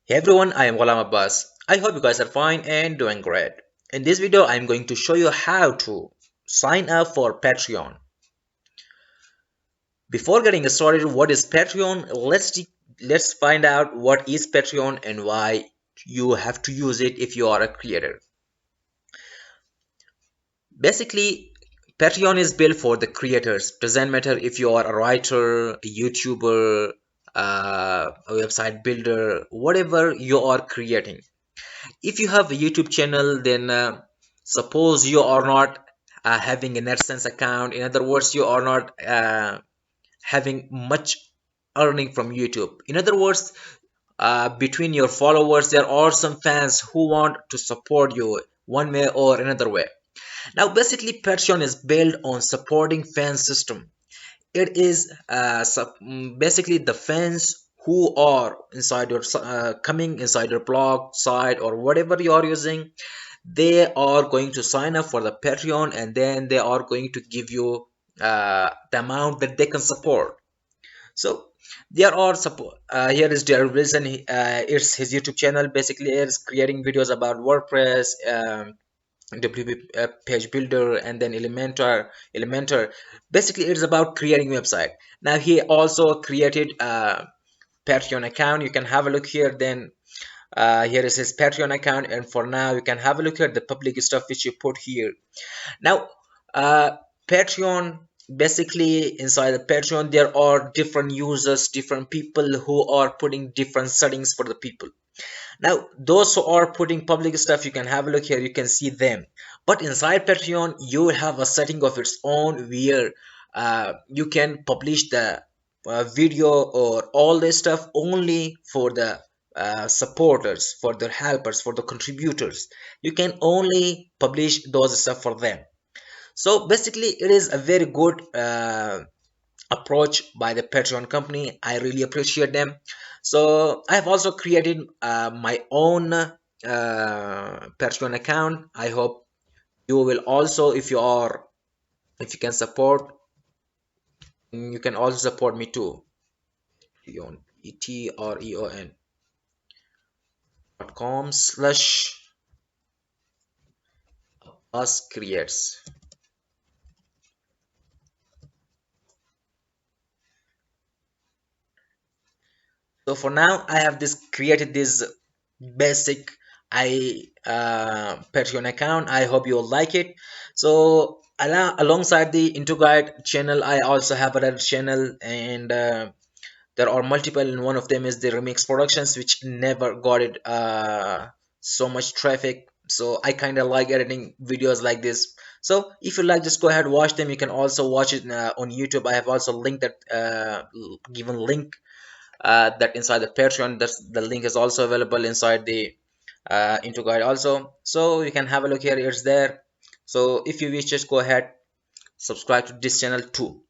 Hey everyone, I am Ghulam Abbas. I hope you guys are fine and doing great. In this video, I am going to show you how to sign up for Patreon. Before getting started, what is Patreon? Let's find out what is Patreon and why you have to use it if you are a creator. Basically, Patreon is built for the creators. Doesn't matter if you are a writer, a YouTuber, a website builder, whatever you are creating. If you have a YouTube channel, then suppose you are not having an AdSense account. In other words, you are not having much earning from YouTube. In other words, between your followers, there are some fans who want to support you one way or another way. Now, basically, Patreon is built on supporting fan system. It is basically the fans who are inside your coming inside your blog site or whatever you are using. They are going to sign up for the Patreon, and then they are going to give you the amount that they can support. So there are support. Here is their reason. It's his YouTube channel. Basically, it's creating videos about WordPress, WP page builder, and then Elementor. Basically, it's about creating website. Now he also created a Patreon account. You can have a look here. Then here is his Patreon account, and for now you can have a look at the public stuff which you put here. Now, Patreon, basically inside the Patreon there are different users, different people who are putting different settings for the people. Now, those who are putting public stuff, you can have a look here, you can see them. But inside Patreon, you will have a setting of its own where you can publish the video or all this stuff only for the supporters, for the helpers, for the contributors. You can only publish those stuff for them. So basically, it is a very good approach by the Patreon company. I really appreciate them. So I have also created my own Patreon account. I hope you will also, if you can support, you can also support me too. On etreon.com/us creates. So for now, I have this created this basic Patreon account. I hope you will like it. So alongside the IntoGuide channel, I also have another channel, and there are multiple. And one of them is the Remix Productions, which never got it so much traffic. So I kind of like editing videos like this. So if you like, just go ahead, watch them. You can also watch it on YouTube. I have also linked that given link that inside the Patreon. That's the link is also available inside the IntoGuide also. So you can have a look here. It's there. So if you wish, just go ahead, subscribe to this channel too.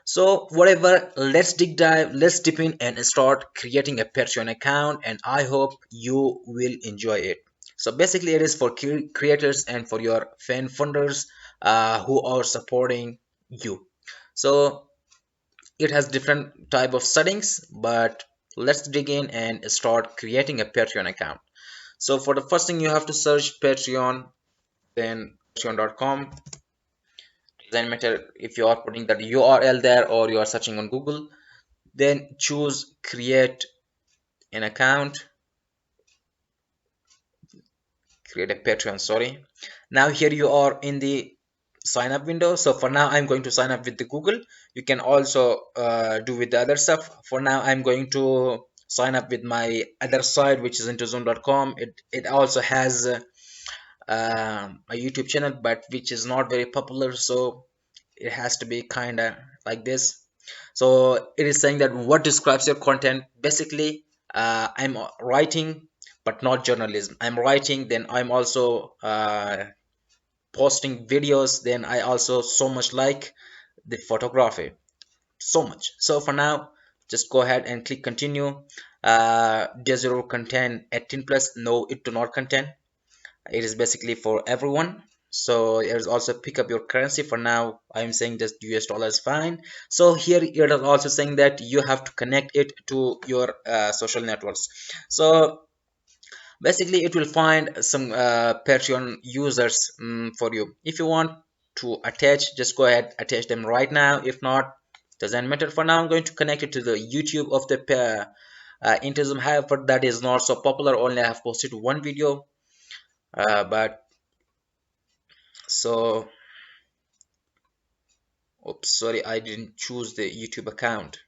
So whatever, let's dip in and start creating a Patreon account, and I hope you will enjoy it. So basically, it is for creators and for your fan funders who are supporting you. So it has different type of settings, but let's dig in and start creating a Patreon account. So for the first thing, you have to search Patreon, then patreon.com. Doesn't matter if you are putting that URL there or you are searching on Google. Then choose create an account, create a Patreon, sorry. Now here you are in the sign up window. So for now, I'm going to sign up with the Google. You can also do with the other stuff. For now, I'm going to sign up with my other site, which is intozone.com. It also has a YouTube channel, but which is not very popular, so it has to be kind of like this. So it is saying that what describes your content. Basically, I'm writing but not journalism. I'm writing, then I'm also posting videos, then I also so much like the photography so much. So for now, just go ahead and click continue. Does your content 18 plus? No, it do not contain. It is basically for everyone. So there's also pick up your currency. For now, I'm saying just US dollar is fine. So here it is also saying that you have to connect it to your social networks. So Basically it will find some Patreon users for you. If you want to attach, just go ahead, attach them right now. If not, doesn't matter. For now I'm going to connect it to the YouTube of the IntoZoom. However, that is not so popular, only I have posted one video, but so oops, sorry, I didn't choose the YouTube account.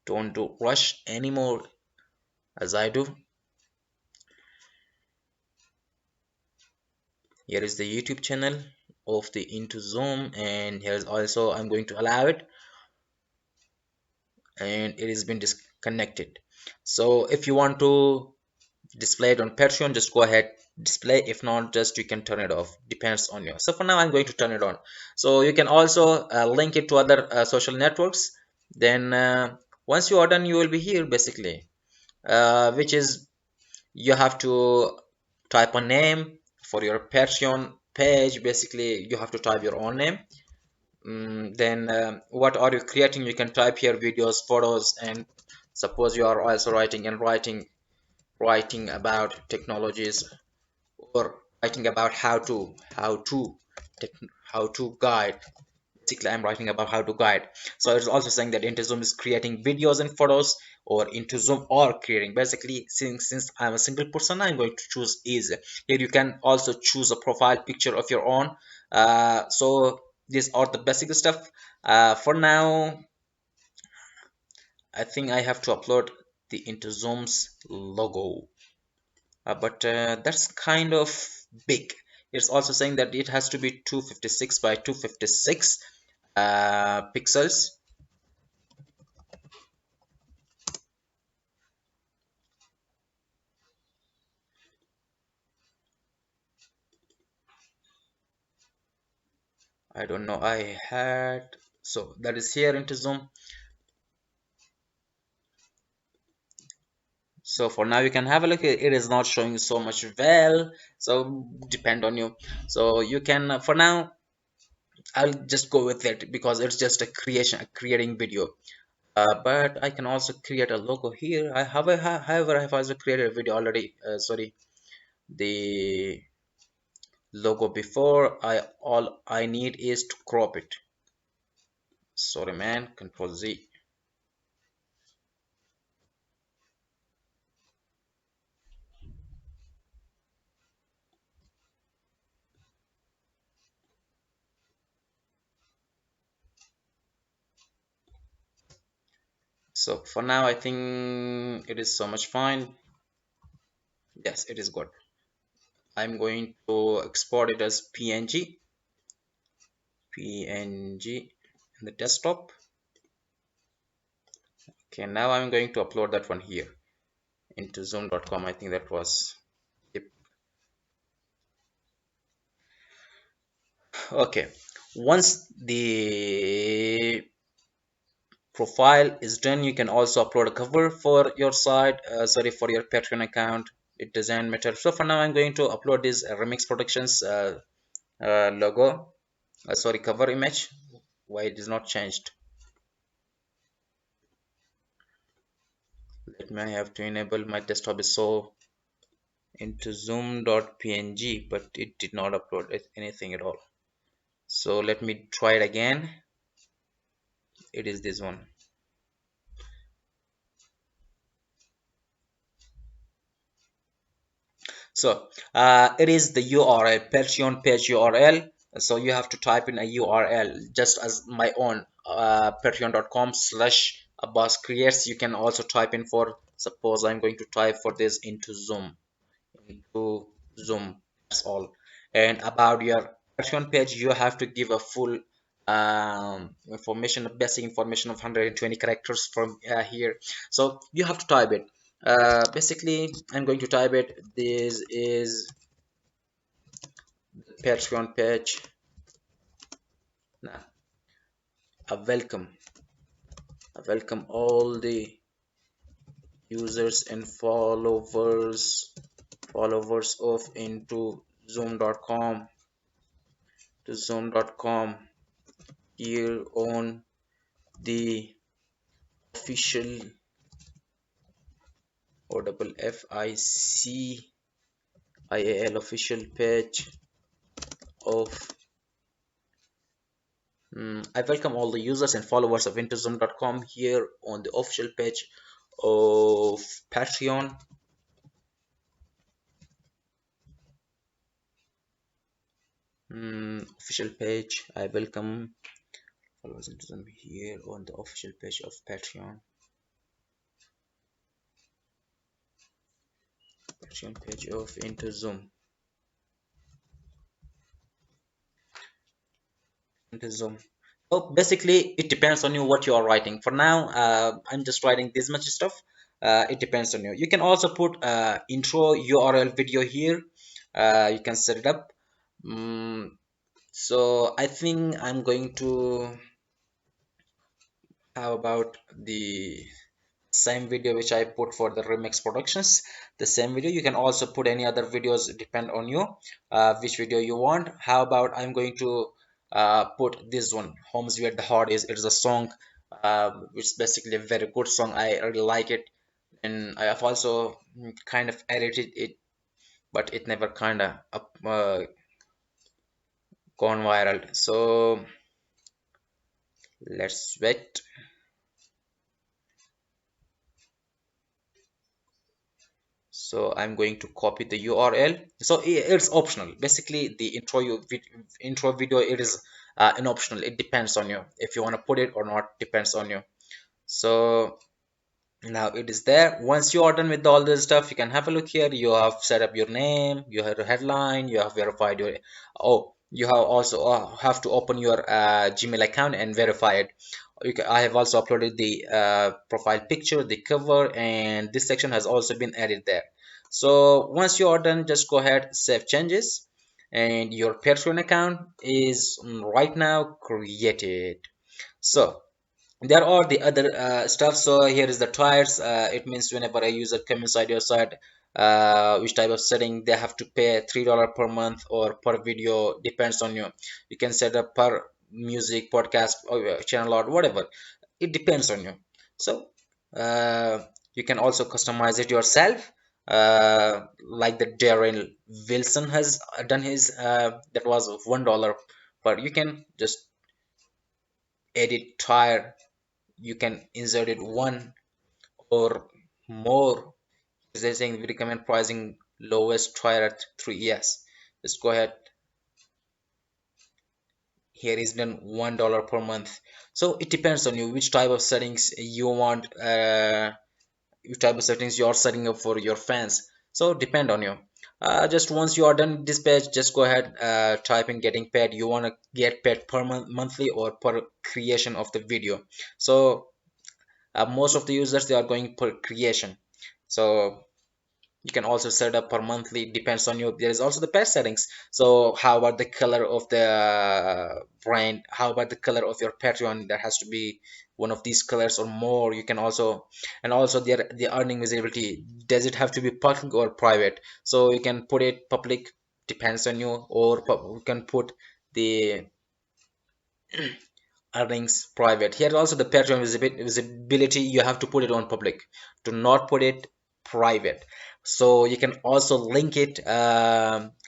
Don't do rush anymore as I do. Here is the YouTube channel of the IntoZoom, and here's also I'm going to allow it, and it has been disconnected. So if you want to display it on Patreon, just go ahead display. If not, just you can turn it off, depends on you. So for now I'm going to turn it on. So you can also link it to other social networks. Then once you are done, you will be here basically, which is you have to type a name for your Patreon page. Basically you have to type your own name. Then what are you creating? You can type here videos, photos, and suppose you are also writing about technologies, or writing about how to guide. Basically I'm writing about how to guide. So it's also saying that IntoZoom is creating videos and photos, or IntoZoom or creating. Basically, since I'm a single person, I'm going to choose easy. Here you can also choose a profile picture of your own. So these are the basic stuff. For now I think I have to upload the IntoZoom's logo, but that's kind of big. It's also saying that it has to be 256 by 256 pixels. I don't know, I had, so that is here into Zoom. So for now you can have a look. It is not showing so much well, so depend on you. So you can for now I'll just go with it because it's just creating video. But I can also create a logo here. However, I have also created a video already. Sorry, the logo before. All I need is to crop it. Sorry man, Control Z. So for now I think it is so much fine. Yes, it is good. I'm going to export it as PNG in the desktop. Okay, now I'm going to upload that one here into zoom.com. I think that was, yep. Okay, once the profile is done, you can also upload a cover for your site, sorry, for your Patreon account. It doesn't matter. So for now I'm going to upload this Remix Productions logo, sorry, cover image. Why it is not changed? Let me, I have to enable, my desktop is so into zoom.png, but it did not upload anything at all. So let me try it again. It is this one. So it is the URL, Patreon page URL. So you have to type in a URL just as my own, patreon.com/Abbas creates. You can also type in for, suppose I'm going to type for this into Zoom. That's all. And about your Patreon page, you have to give a full information, basic information of 120 characters from here. So you have to type it. Basically, I'm going to type it. This is the Patreon page. Now, I welcome all the users and followers of into zoom.com to zoom.com here on the official, or double FICIAL official page of I welcome all the users and followers of IntoZoom.com here on the official page of Patreon. Official page. I welcome followers into them here on the official page of Patreon. Patreon page of IntoZoom. IntoZoom. So basically, it depends on you what you are writing. For now, I'm just writing this much stuff. It depends on you. You can also put intro URL video here. You can set it up. So I think I'm going to have about the same video which I put for the remix productions. The same video. You can also put any other videos, depend on you which video you want. How about I'm going to put this one, Homes Where the Heart Is. It is a song which is basically a very good song. I really like it, and I have also kind of edited it, but it never kind of gone viral. So let's wait. So I'm going to copy the URL. So it's optional. Basically, the intro video, it is an optional. It depends on you if you want to put it or not. Depends on you. So now it is there. Once you are done with all this stuff, you can have a look here. You have set up your name, you have a headline, you have verified your, oh, you have also have to open your Gmail account and verify it. I have also uploaded the profile picture, the cover, and this section has also been added there. So once you are done, just go ahead, save changes, and your Patreon account is right now created. So there are the other stuff. So here is the tires. It means whenever a user comes inside your site, which type of setting they have to pay $3 per month or per video, depends on you. You can set up per music podcast or channel or whatever, it depends on you. So you can also customize it yourself, like the Darren Wilson has done his. That was $1, but you can just edit tire. You can insert it one or more. They're saying we recommend pricing lowest tire at 3. Yes, let's go ahead. Here is done $1 per month. So it depends on you which type of settings you want, which type of settings you are setting up for your fans. So depend on you. Just once you are done with this page, just go ahead, type in getting paid. You want to get paid per month, monthly, or per creation of the video. So most of the users, they are going per creation. So you can also set up per monthly, depends on you. There is also the page settings. So how about the color of the brand? How about the color of your Patreon? There has to be one of these colors or more. You can also, and also the earning visibility, does it have to be public or private? So you can put it public, depends on you, or you can put the earnings private. Here also the Patreon visibility, you have to put it on public, do not put it private. So you can also link it,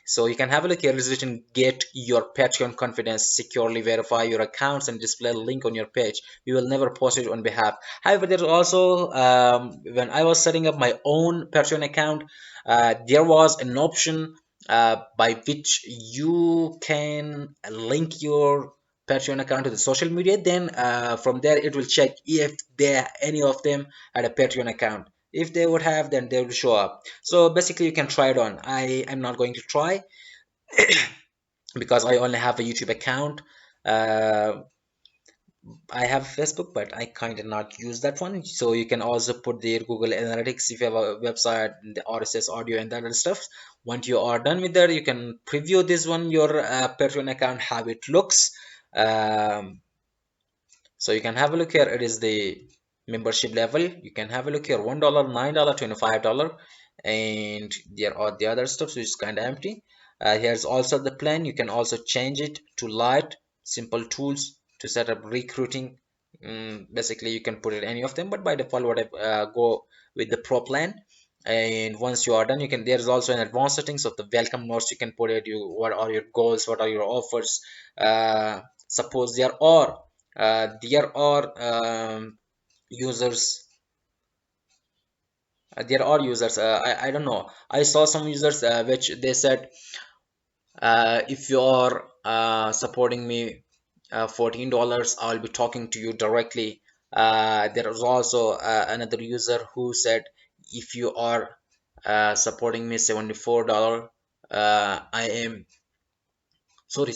so you can have a look here. Resolution, get your Patreon confidence, securely verify your accounts and display a link on your page. We will never post it on behalf. However, there's also when I was setting up my own Patreon account, there was an option by which you can link your Patreon account to the social media. Then from there it will check if any of them had a Patreon account. If they would have, then they will show up. So basically you can try it on. I am not going to try because I only have a YouTube account. I have Facebook, but I kind of not use that one. So you can also put their Google Analytics if you have a website, the RSS audio and that other stuff. Once you are done with that, you can preview this one, your Patreon account, how it looks. So you can have a look here. It is the membership level. You can have a look here. $1, $9, $25, and there are the other stuff, which is kind of empty. Here's also the plan. You can also change it to light, simple tools to set up recruiting, Basically you can put it any of them, but by default whatever, go with the pro plan. And once you are done, you can, there's also an advanced settings of the welcome notes. You can put it, you, what are your goals, what are your offers. Suppose there are users, I don't know, I saw some users which they said, if you are supporting me $14, I'll be talking to you directly. There was also another user who said, if you are supporting me $74, I am, sorry,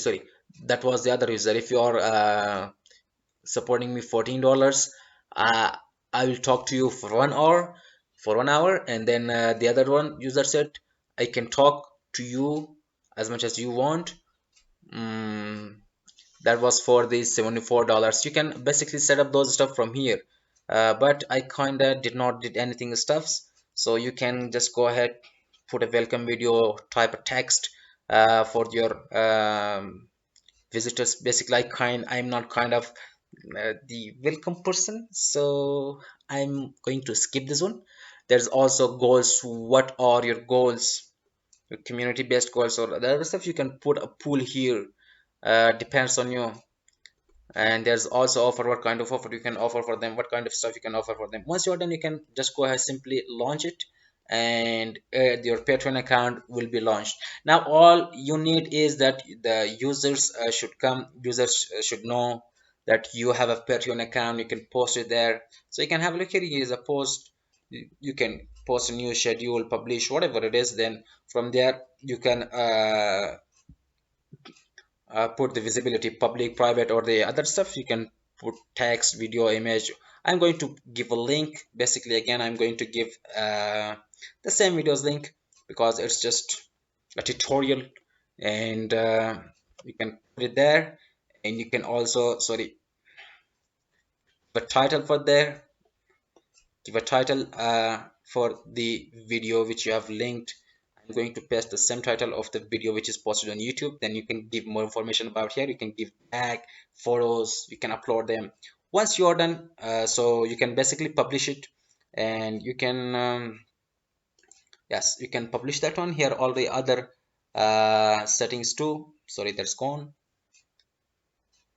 that was the other user. If you are supporting me $14, uh, I will talk to you for 1 hour, and then the other one user said, I can talk to you as much as you want. mm, that was for the $74. You can basically set up those stuff from here, but I kinda did not did anything stuffs. So you can just go ahead, put a welcome video, type a text for your visitors. Basically I'm not kind of the welcome person, so I'm going to skip this one. There's also goals. What are your goals, your community based goals, or the other stuff? You can put a pool here, depends on you. And there's also offer, what kind of offer you can offer for them, what kind of stuff you can offer for them. Once you're done, you can just go ahead, simply launch it, and your Patreon account will be launched. Now all you need is that the users should know that you have a Patreon account. You can post it there, so you can have a look here. Here is a post. You can post a new schedule, publish whatever it is. Then from there you can put the visibility, public, private, or the other stuff. You can put text, video, image. I'm going to give a link. Basically again, I'm going to give the same videos link, because it's just a tutorial. And you can put it there, and you can also, sorry, the title for there, give a title for the video which you have linked. I'm going to paste the same title of the video which is posted on YouTube. Then you can give more information about here. You can give tag, photos, you can upload them. Once you're done, so you can basically publish it, and you can yes, you can publish that one. Here all the other settings too, sorry, that's gone.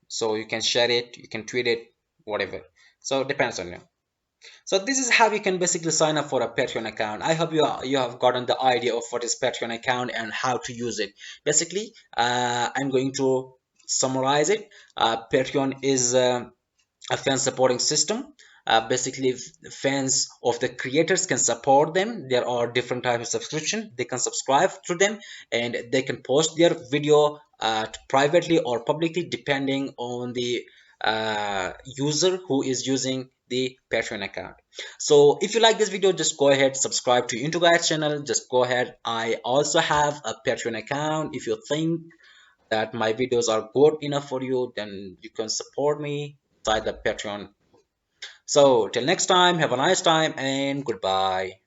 So you can share it, you can tweet it, whatever. So it depends on you. So this is how you can basically sign up for a Patreon account. I hope you have gotten the idea of what is Patreon account and how to use it. Basically, I'm going to summarize it. Patreon is a fan supporting system. Basically, fans of the creators can support them. There are different types of subscription. They can subscribe to them, and they can post their video privately or publicly, depending on the user who is using the Patreon account. So if you like this video, just go ahead, subscribe to IntoGuide channel. Just go ahead. I also have a Patreon account. If you think that my videos are good enough for you, then you can support me inside the Patreon. So till next time, have a nice time and goodbye.